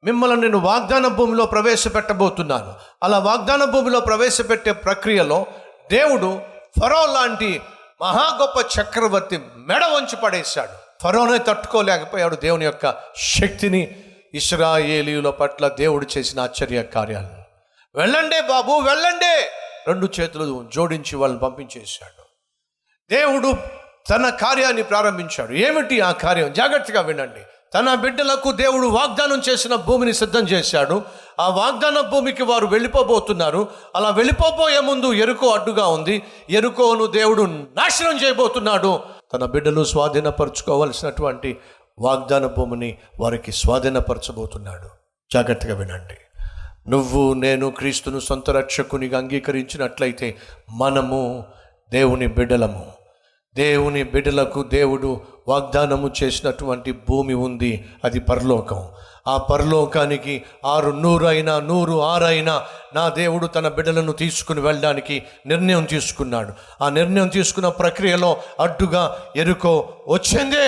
మిమ్మల్ని నేను వాగ్దాన భూమిలో ప్రవేశపెట్టబోతున్నాను. అలా వాగ్దాన భూమిలో ప్రవేశపెట్టే ప్రక్రియలో దేవుడు ఫరో లాంటి మహా గొప్ప చక్రవర్తి మెడ వంచి పడేశాడు. ఫరోనే తట్టుకోలేకపోయాడు దేవుని యొక్క శక్తిని, ఇశ్రాయేలీయుల పట్ల దేవుడు చేసిన ఆశ్చర్య కార్యాలను. వెళ్ళండి బాబు వెళ్ళండి, 2 చేతులు జోడించి వాళ్ళని పంపించేశాడు. దేవుడు తన కార్యాన్ని ప్రారంభించాడు. ఏమిటి ఆ కార్యం? జాగ్రత్తగా వినండి. తన బిడ్డలకు దేవుడు వాగ్దానం చేసిన భూమిని సిద్ధం చేశాడు. ఆ వాగ్దాన భూమికి వారు వెళ్ళిపోబోతున్నారు. అలా వెళ్ళిపోబోయే ముందు యెరికో అడ్డుగా ఉంది. యెరికోను దేవుడు నాశనం చేయబోతున్నాడు. తన బిడ్డలు స్వాధీనపరచుకోవలసినటువంటి వాగ్దాన భూమిని వారికి స్వాధీనపరచబోతున్నాడు. జాగ్రత్తగా వినండి. నువ్వు నేను క్రీస్తును సొంత రక్షకునిగా అంగీకరించినట్లయితే మనము దేవుని బిడ్డలము. దేవుని బిడ్డలకు దేవుడు వాగ్దానము చేసినటువంటి భూమి ఉంది, అది పరలోకం. ఆ పరలోకానికి 6 అయినా 106 అయినా నా దేవుడు తన బిడ్డలను తీసుకుని వెళ్ళడానికి నిర్ణయం తీసుకున్నాడు. ఆ నిర్ణయం తీసుకున్న ప్రక్రియలో అడ్డుగా యెరికో వచ్చిందే.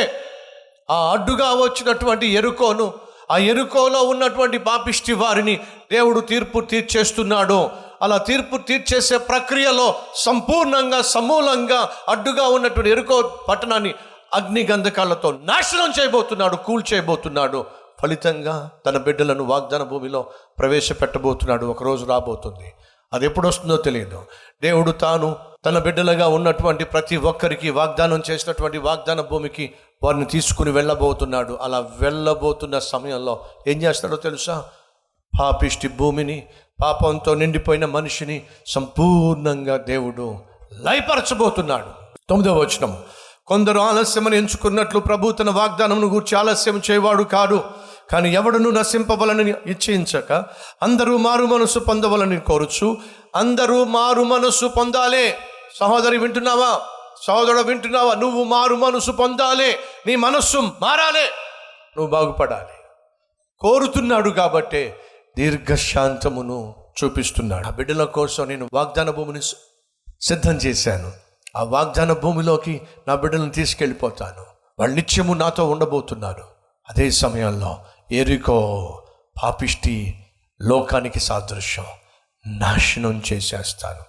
ఆ అడ్డుగా వచ్చినటువంటి యెరికోను, ఆ యెరికోలో ఉన్నటువంటి పాపిష్టి వారిని దేవుడు తీర్పు తీర్చేస్తున్నాడు. అలా తీర్పు తీర్చేసే ప్రక్రియలో సంపూర్ణంగా సమూలంగా అడ్డుగా ఉన్నటువంటి యెరికో పట్టణాన్ని అగ్ని గంధకాలతో నాశనం చేయబోతున్నాడు, కూల్చేయబోతున్నాడు. ఫలితంగా తన బిడ్డలను వాగ్దాన భూమిలో ప్రవేశపెట్టబోతున్నాడు. ఒకరోజు రాబోతుంది, అది ఎప్పుడు వస్తుందో తెలియదు. దేవుడు తాను తన బిడ్డలుగా ఉన్నటువంటి ప్రతి ఒక్కరికి వాగ్దానం చేసినటువంటి వాగ్దాన భూమికి వారిని తీసుకుని వెళ్ళబోతున్నాడు. అలా వెళ్ళబోతున్న సమయంలో ఏం చేస్తాడో తెలుసా? పాపిష్టి భూమిని, పాపంతో నిండిపోయిన మనిషిని సంపూర్ణంగా దేవుడు లయపరచబోతున్నాడు. 9వ వచనం, కొందరు ఆలస్యమని ఎంచుకున్నట్లు ప్రభు తన వాగ్దానమును గూర్చి ఆలస్యం చేయవాడు కాడు. కానీ ఎవడును నశింపవలని ఇచ్ఛించక అందరూ మారు మనసు పొందవలని కోరుచు. అందరూ మారు మనసు పొందాలే. సహోదరి వింటున్నావా? సహోదరుడు వింటున్నావా? నువ్వు మారు మనసు పొందాలి, నీ మనస్సు మారాలి, నువ్వు బాగుపడాలి. కోరుతున్నాడు కాబట్టే దీర్ఘశాంతమును చూపిస్తున్నాడు. ఆ బిడ్డల కోసం నేను వాగ్దాన భూమిని సిద్ధం చేశాను. ఆ వాగ్దాన భూమిలోకి నా బిడ్డలను తీసుకెళ్ళిపోతాను. వాళ్ళు నిత్యము నాతో ఉండబోతున్నారు. అదే సమయంలో యెరికో పాపిష్టి లోకానికి సాదృశ్యం, నాశనం చేసేస్తాను.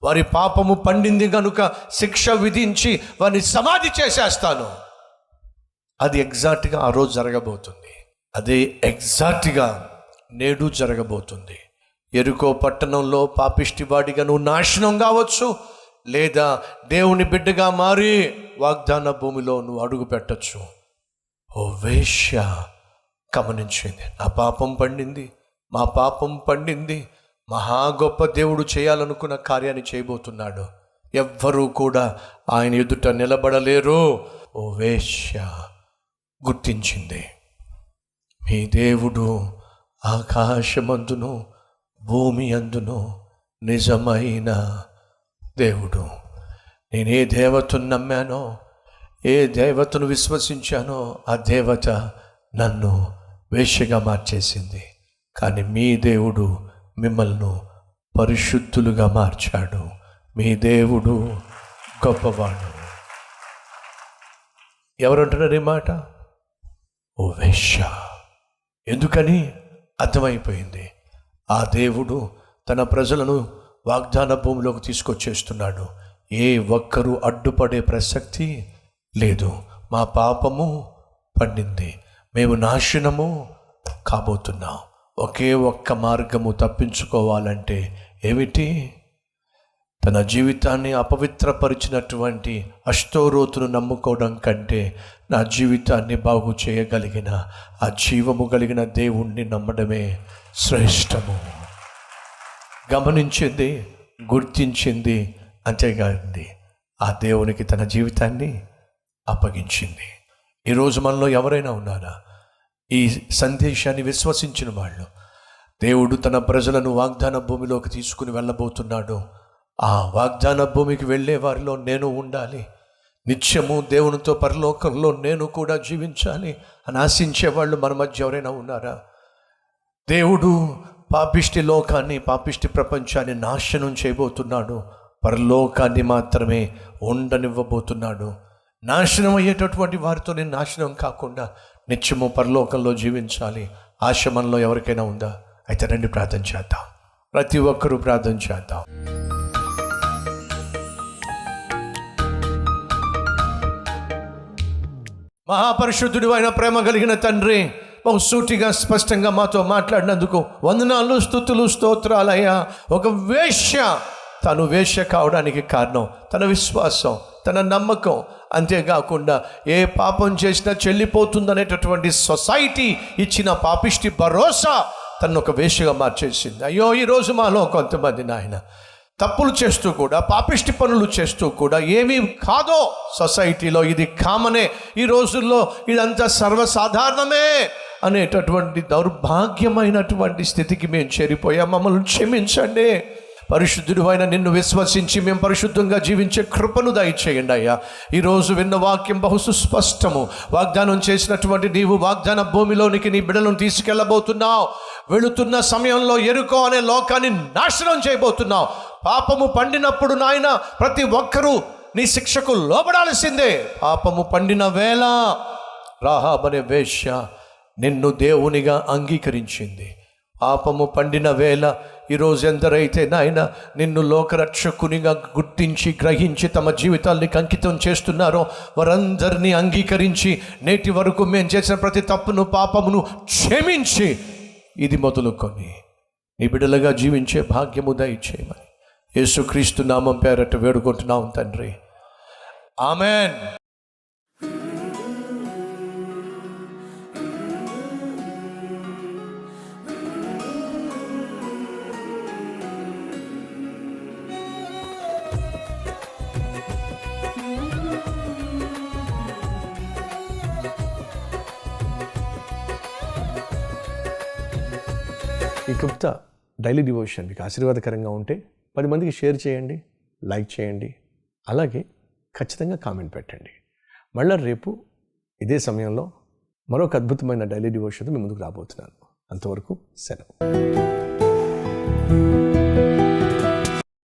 వారి పాపము పండింది కనుక శిక్ష విధించి వారిని సమాధి చేసేస్తాను. అది ఎగ్జాక్ట్గా ఆ రోజు జరగబోతుంది. అదే ఎగ్జాక్ట్గా నేడు జరగబోతుంది. యెరికో పట్టణంలో పాపిష్టి వాడిగా నువ్వు నాశనం కావచ్చు, లేదా దేవుని బిడ్డగా మారి వాగ్దాన భూమిలో నువ్వు అడుగు పెట్టచ్చు. ఓ వేశ్య గమనించింది, నా పాపం పండింది, మా పాపం పండింది. మహా గొప్ప దేవుడు చేయాలనుకున్న కార్యాన్ని చేయబోతున్నాడు. ఎవ్వరూ కూడా ఆయన ఎదుట నిలబడలేరు. ఓ వేశ్య గుర్తించింది, మీ దేవుడు ఆకాశమందును భూమి అందును నిజమైన దేవుడు. నేను ఏ దేవతను నమ్మానో, ఏ దేవతను విశ్వసించానో ఆ దేవత నన్ను వేశ్యగా మార్చేసింది. కానీ మీ దేవుడు మిమ్మల్ని పరిశుద్ధులుగా మార్చాడు. మీ దేవుడు గొప్పవాడు. ఎవరంటున్నారు ఈ మాట? ఓ వేశ్య. ఎందుకని? అర్థమైపోయింది. ఆ దేవుడు తన ప్రజలను వాగ్దాన భూమిలోకి తీసుకొచ్చేస్తున్నాడు. ఏ ఒక్కరూ అడ్డుపడే ప్రసక్తి లేదు. మా పాపము పండింది, మేము నాశనము కాబోతున్నాం. ఒకే ఒక్క మార్గము తప్పించుకోవాలంటే ఏమిటి? తన జీవితాన్ని అపవిత్రపరిచినటువంటి అష్టోరోతును నమ్ముకోవడం కంటే నా జీవితాన్ని బాగు చేయగలిగిన ఆ జీవము కలిగిన దేవుణ్ణి నమ్మడమే శ్రేష్టము. గమనించింది, గుర్తించింది, అంతేకాదండి ఆ దేవునికి తన జీవితాన్ని అప్పగించింది. ఈరోజు మనలో ఎవరైనా ఉన్నారా ఈ సందేశాన్ని విశ్వసించిన వాళ్ళు? దేవుడు తన ప్రజలను వాగ్దాన భూమిలోకి తీసుకుని వెళ్ళబోతున్నాడు. ఆ వాగ్దాన భూమికి వెళ్ళే వారిలో నేను ఉండాలి, నిత్యము దేవునితో పరలోకంలో నేను కూడా జీవించాలి అని ఆశించే వాళ్ళు మన మధ్య ఎవరైనా ఉన్నారా? దేవుడు పాపిష్టి లోకాన్ని, పాపిష్టి ప్రపంచాన్ని నాశనం చేయబోతున్నాడు. పరలోకాన్ని మాత్రమే ఉండనివ్వబోతున్నాడు. నాశనం అయ్యేటటువంటి వారితో నేను నాశనం కాకుండా నిత్యము పరలోకంలో జీవించాలి. ఆశ మనలో ఎవరికైనా ఉందా? అయితే రండి ప్రార్థన చేద్దాం. ప్రతి ఒక్కరూ ప్రార్థన చేద్దాం. మహాపరిశుద్ధుడు అయిన ప్రేమ కలిగిన తండ్రి, బహుసూటిగా స్పష్టంగా మాతో మాట్లాడినందుకు వందనాలు, స్తుతులు, స్తోత్రాలయ్యా. ఒక వేశ్య తను వేశ్య కావడానికి కారణం తన విశ్వాసం, తన నమ్మకం. అంతేకాకుండా ఏ పాపం చేసినా చెల్లిపోతుందనేటటువంటి సొసైటీ ఇచ్చిన పాపిష్టి భరోసా తను ఒక వేశ్యగా మార్చేసింది. అయ్యో, ఈరోజు మాలో కొంతమంది నాయన తప్పులు చేస్తూ కూడా, పాపిష్టి పనులు చేస్తూ కూడా, ఏమీ కాదో సొసైటీలో ఇది కామనే, ఈ రోజుల్లో ఇదంతా సర్వసాధారణమే అనేటటువంటి దౌర్భాగ్యమైనటువంటి స్థితికి మేము చేరిపోయాం. మమ్మల్ని క్షమించండి. పరిశుద్ధుడు అయిన నిన్ను విశ్వసించి మేము పరిశుద్ధంగా జీవించే కృపను దయచేయండి అయ్యా. ఈరోజు విన్న వాక్యం బహు సుస్పష్టము. వాగ్దానం చేసినటువంటి నీవు వాగ్దాన భూమిలోనికి నీ బిడ్డలను తీసుకెళ్ళబోతున్నావు. వెళుతున్న సమయంలో యెరికో అనే లోకాన్ని నాశనం చేయబోతున్నావు. పాపము పండినప్పుడు నాయన ప్రతి ఒక్కరూ నీ శిక్షకు లోబడాల్సిందే. పాపము పండిన వేళ రాహాబు అనే వేశ్య నిన్ను దేవునిగా అంగీకరించింది. పాపము పండిన వేళ ఈరోజు ఎందరైతే నాయన నిన్ను లోకరక్షకునిగా గుర్తించి గ్రహించి తమ జీవితాల్ని అంకితం చేస్తున్నారో వారందరినీ అంగీకరించి నేటి వరకు మేము చేసిన ప్రతి తప్పును, పాపమును క్షమించి ఇది మొదలుకొని నీ బిడ్డలుగా జీవించే భాగ్యము దయచేయమని యేసుక్రీస్తు నామం పేరట వేడుకుంటున్నాం తండ్రి. ఆమెన్. ఈ క్లుప్త డైలీ డివోషన్ మీకు ఆశీర్వాదకరంగా ఉంటే 10 మందికి షేర్ చేయండి, లైక్ చేయండి, అలాగే ఖచ్చితంగా కామెంట్ పెట్టండి. మళ్ళీ రేపు ఇదే సమయంలో మరొక అద్భుతమైన డైలీ డివోషన్తో మీ ముందుకు రాబోతున్నాను. అంతవరకు సెలవు.